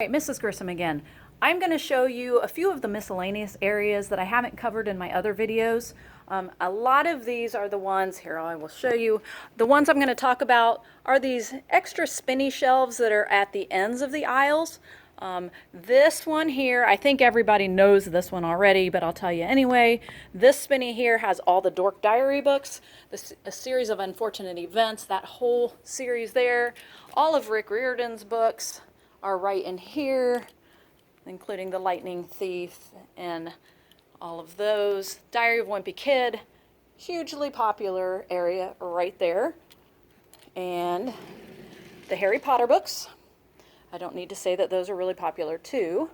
Alright, Mrs. Grissom again. I'm going to show you a few of the miscellaneous areas that I haven't covered in my other videos. A lot of these are the ones, here I will show you, the ones I'm going to talk about are these extra spinny shelves that are at the ends of the aisles. This one here, I think everybody knows this one already, but I'll tell you anyway. This spinny here has all the Dork Diary books, a series of unfortunate events, that whole series there, all of Rick Riordan's books are right in here, including The Lightning Thief and all of those. Diary of a Wimpy Kid, hugely popular area right there. And the Harry Potter books. I don't need to say that those are really popular too.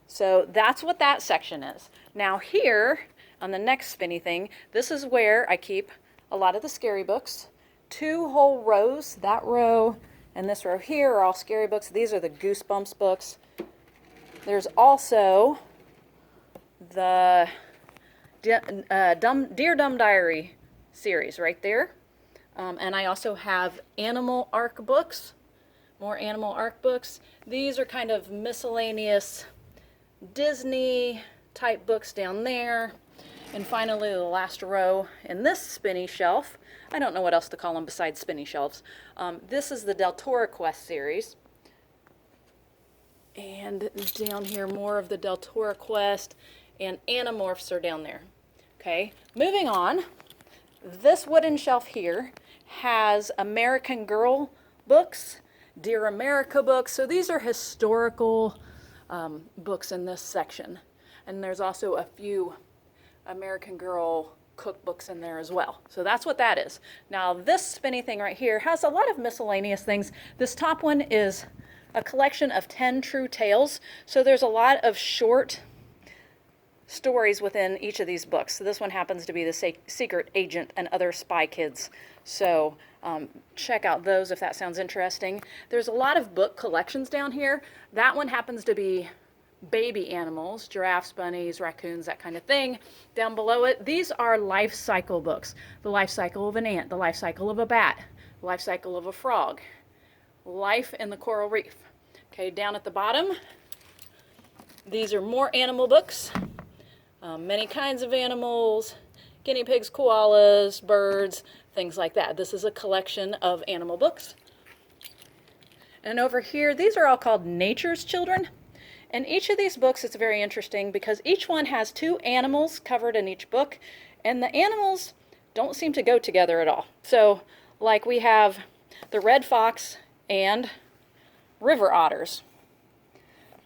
So that's what that section is. Now here, on the next spinny thing, this is where I keep a lot of the scary books. 2 whole rows, that row and this row here are all scary books. These are the Goosebumps books. There's also the Dear Dumb Diary series right there. And I also have Animal Arc books, more Animal Arc books. These are kind of miscellaneous Disney type books down there. And finally, the last row in this spinny shelf, I don't know what else to call them besides spinny shelves. This is the Del Toro Quest series. And down here, more of the Del Toro Quest, and Animorphs are down there. Okay, moving on. This wooden shelf here has American Girl books, Dear America books. So these are historical books in this section. And there's also a few American Girl cookbooks in there as well. So that's what that is. Now this spinny thing right here has a lot of miscellaneous things. This top one is a collection of 10 true tales. So there's a lot of short stories within each of these books. So this one happens to be the Secret Agent and Other Spy Kids. So check out those if that sounds interesting. There's a lot of book collections down here. That one happens to be baby animals, giraffes, bunnies, raccoons, that kind of thing. Down below it, these are life cycle books. The life cycle of an ant, the life cycle of a bat, the life cycle of a frog, life in the coral reef. Okay, down at the bottom, these are more animal books. Many kinds of animals, guinea pigs, koalas, birds, things like that. This is a collection of animal books. And over here, these are all called Nature's Children. And each of these books is very interesting because each one has 2 animals covered in each book, and the animals don't seem to go together at all. So, like we have the red fox and river otters,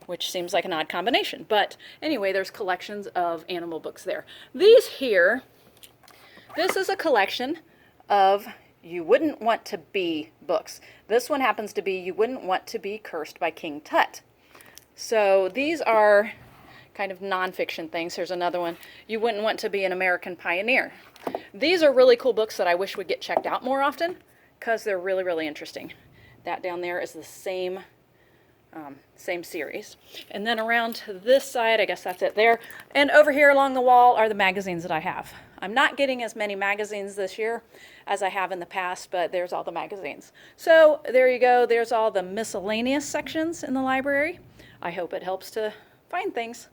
which seems like an odd combination. But anyway, there's collections of animal books there. These here, this is a collection of You Wouldn't Want to Be books. This one happens to be You Wouldn't Want to Be Cursed by King Tut. So these are kind of nonfiction things. Here's another one. You Wouldn't Want to Be an American Pioneer. These are really cool books that I wish would get checked out more often because they're really, really interesting. That down there is the same series. And then around to this side, I guess that's it there. And over here along the wall are the magazines that I have. I'm not getting as many magazines this year as I have in the past, but there's all the magazines. So there you go. There's all the miscellaneous sections in the library. I hope it helps to find things.